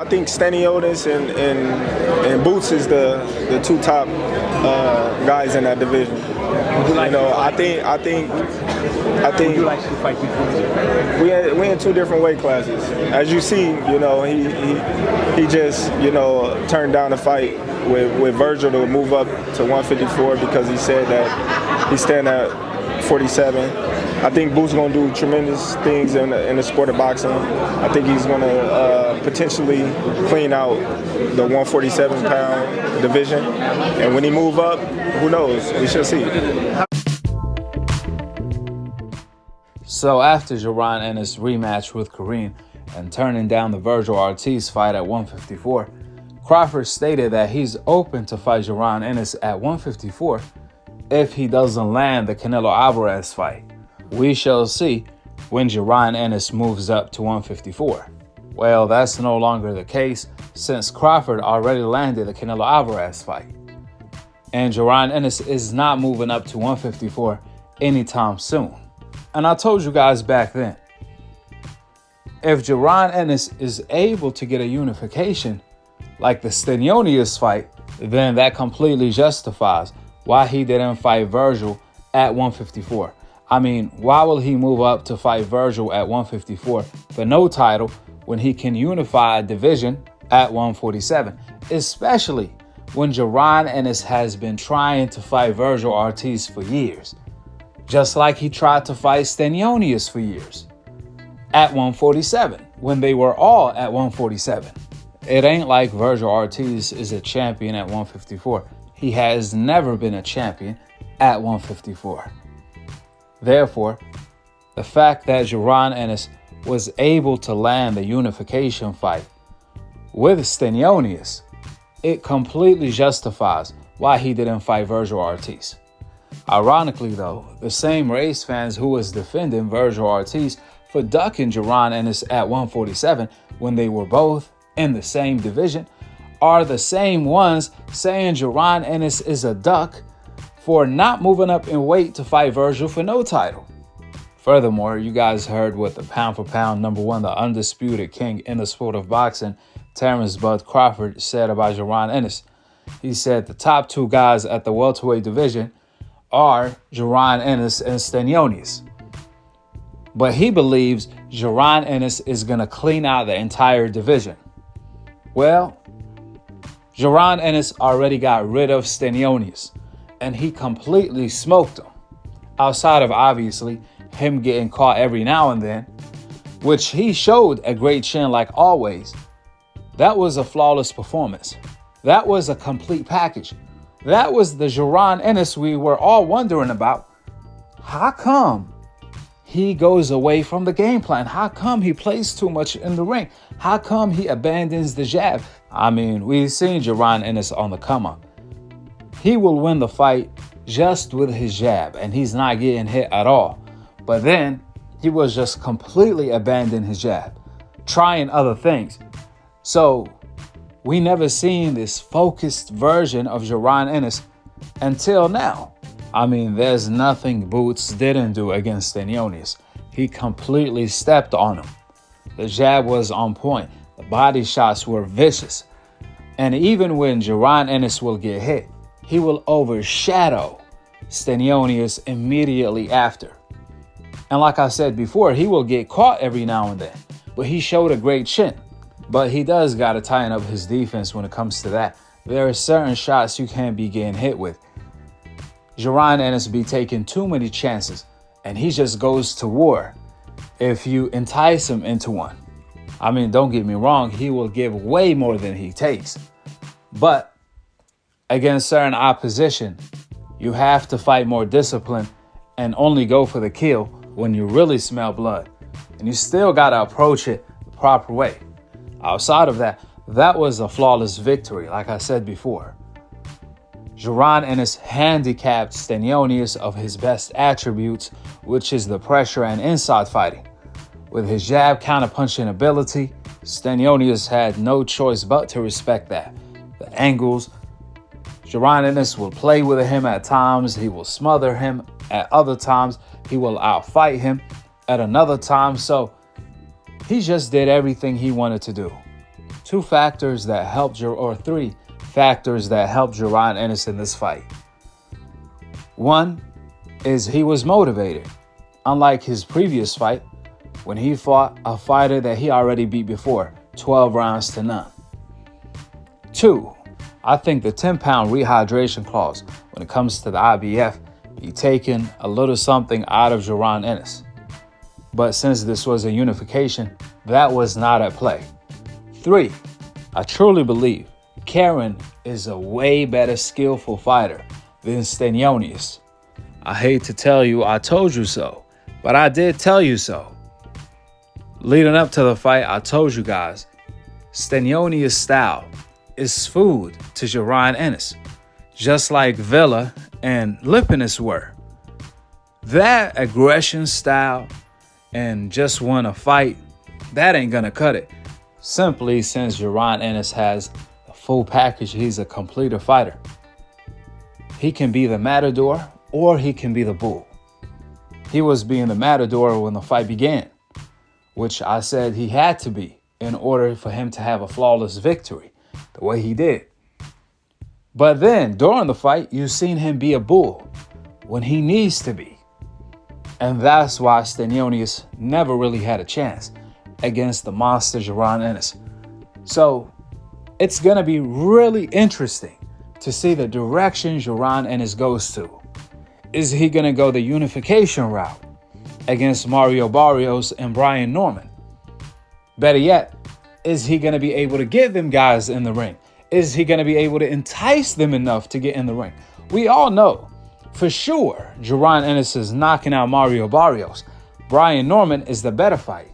I think Stanionis and Boots is the two top guys in that division. I think Would you like to fight between we in two different weight classes. As you see, he just turned down the fight with Virgil to move up to 154 because he said that he's staying at 47. I think Boots going to do tremendous things in the sport of boxing. I think he's going to potentially clean out the 147-pound division. And when he move up, who knows? We shall see. So after Jaron Ennis' rematch with Kareem and turning down the Virgil Ortiz fight at 154, Crawford stated that he's open to fight Jaron Ennis at 154 if he doesn't land the Canelo Alvarez fight. We shall see when Jaron Ennis moves up to 154. Well, that's no longer the case since Crawford already landed the Canelo Alvarez fight. And Jaron Ennis is not moving up to 154 anytime soon. And I told you guys back then, if Jaron Ennis is able to get a unification like the Stanionis fight, then that completely justifies why he didn't fight Virgil at 154. I mean, why will he move up to fight Virgil at 154 for no title when he can unify a division at 147? Especially when Jaron Ennis has been trying to fight Virgil Ortiz for years. Just like he tried to fight Stanionis for years at 147 when they were all at 147. It ain't like Virgil Ortiz is a champion at 154. He has never been a champion at 154. Therefore, the fact that Jaron Ennis was able to land the unification fight with Stanionis, it completely justifies why he didn't fight Virgil Ortiz. Ironically though, the same race fans who was defending Virgil Ortiz for ducking Jaron Ennis at 147 when they were both in the same division are the same ones saying Jaron Ennis is a duck for not moving up in weight to fight Virgil for no title. Furthermore, you guys heard what the pound-for-pound #1, the undisputed king in the sport of boxing, Terence Bud Crawford, said about Jaron Ennis. He said the top two guys at the welterweight division are Jaron Ennis and Stanionis. But he believes Jaron Ennis is going to clean out the entire division. Well, Jaron Ennis already got rid of Stanionis, and he completely smoked him. Outside of, obviously, him getting caught every now and then, which he showed a great chin like always. That was a flawless performance. That was a complete package. That was the Jaron Ennis we were all wondering about. How come he goes away from the game plan? How come he plays too much in the ring? How come he abandons the jab? I mean, we've seen Jaron Ennis on the come up. He will win the fight just with his jab, and he's not getting hit at all. But then he was just completely abandoning his jab, trying other things. So we never seen this focused version of Jaron Ennis until now. I mean, there's nothing Boots didn't do against Stanionis. He completely stepped on him. The jab was on point. The body shots were vicious. And even when Jaron Ennis will get hit, he will overshadow Stanionis immediately after. And like I said before, he will get caught every now and then. But he showed a great chin. But he does got to tighten up his defense when it comes to that. There are certain shots you can't be getting hit with. Jaron Ennis be taking too many chances, and he just goes to war if you entice him into one. I mean, don't get me wrong, he will give way more than he takes. But against certain opposition, you have to fight more discipline and only go for the kill when you really smell blood. And you still got to approach it the proper way. Outside of that, that was a flawless victory, like I said before. Jaron Ennis handicapped Stanionis of his best attributes, which is the pressure and inside fighting. With his jab counterpunching ability, Stanionis had no choice but to respect that. The angles, Jaron Ennis will play with him at times, he will smother him at other times, he will outfight him at another time. So he just did everything he wanted to do three factors that helped Jaron Ennis in this fight. One is he was motivated. Unlike his previous fight, when he fought a fighter that he already beat before, 12 rounds to none. Two, I think the 10-pound rehydration clause when it comes to the IBF be taking a little something out of Jaron Ennis. But since this was a unification, that was not at play. Three, I truly believe Karen is a way better skillful fighter than Stenionis. I hate to tell you I told you so, but I did tell you so. Leading up to the fight, I told you guys, Stenionis' style is food to Jaron Ennis, just like Villa and Lipinus were. That aggression style and just want to fight, that ain't gonna cut it. Simply since Jaron Ennis has the full package, he's a completer fighter. He can be the matador or he can be the bull. He was being the matador when the fight began, which I said he had to be in order for him to have a flawless victory the way he did. But then during the fight, you've seen him be a bull when he needs to be. And that's why Stenionis never really had a chance against the monster Jaron Ennis. So it's going to be really interesting to see the direction Jaron Ennis goes to. Is he going to go the unification route against Mario Barrios and Brian Norman? Better yet, is he going to be able to get them guys in the ring? Is he going to be able to entice them enough to get in the ring? We all know for sure Jaron Ennis is knocking out Mario Barrios. Brian Norman is the better fight.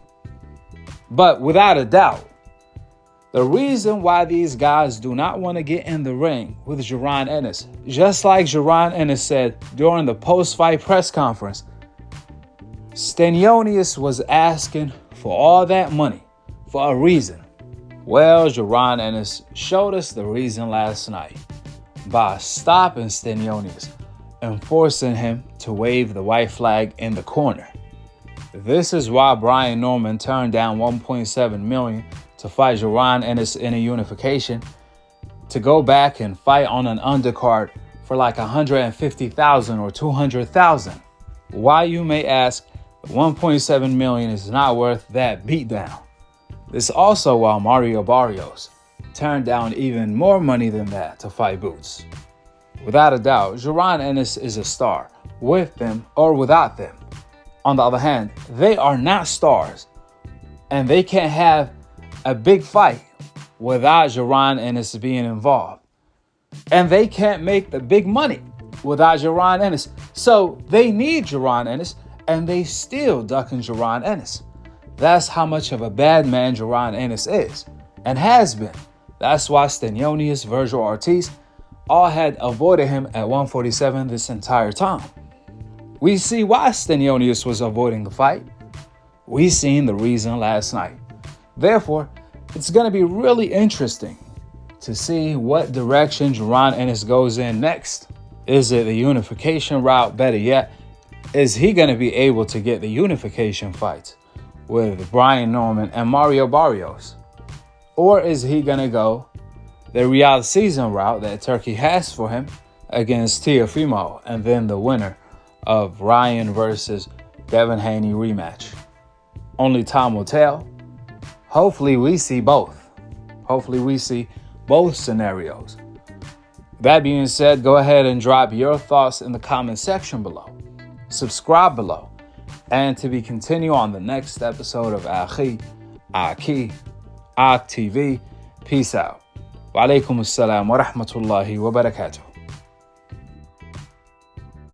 But without a doubt, the reason why these guys do not want to get in the ring with Jaron Ennis, just like Jaron Ennis said during the post-fight press conference, Stenionis was asking for all that money for a reason. Well, Jaron Ennis showed us the reason last night by stopping Stenionis and forcing him to wave the white flag in the corner. This is why Brian Norman turned down $1.7 million to fight Jaron Ennis in a unification, to go back and fight on an undercard for like $150,000 or $200,000. Why, you may ask, $1.7 million is not worth that beatdown. This also while Mario Barrios turned down even more money than that to fight Boots. Without a doubt, Jaron Ennis is a star, with them or without them. On the other hand, they are not stars, and they can't have a big fight without Jaron Ennis being involved. And they can't make the big money without Jaron Ennis. So they need Jaron Ennis, and they still ducking Jaron Ennis. That's how much of a bad man Jaron Ennis is and has been. That's why Stenionis, Virgil Ortiz all had avoided him at 147 this entire time. We see why Stenionis was avoiding the fight. We seen the reason last night. Therefore, it's going to be really interesting to see what direction Jaron Ennis goes in next. Is it the unification route? Better yet, is he going to be able to get the unification fights with Brian Norman and Mario Barrios? Or is he going to go the Riyadh season route that Turkey has for him against Teofimo, and then the winner of Ryan versus Devin Haney rematch? Only time will tell. Hopefully we see both. Hopefully we see both scenarios. That being said, go ahead and drop your thoughts in the comment section below. Subscribe below. And to be continued on the next episode of Akhi, Akhi TV. Peace out. Wa alaikum assalam wa rahmatullahi wa barakatuh.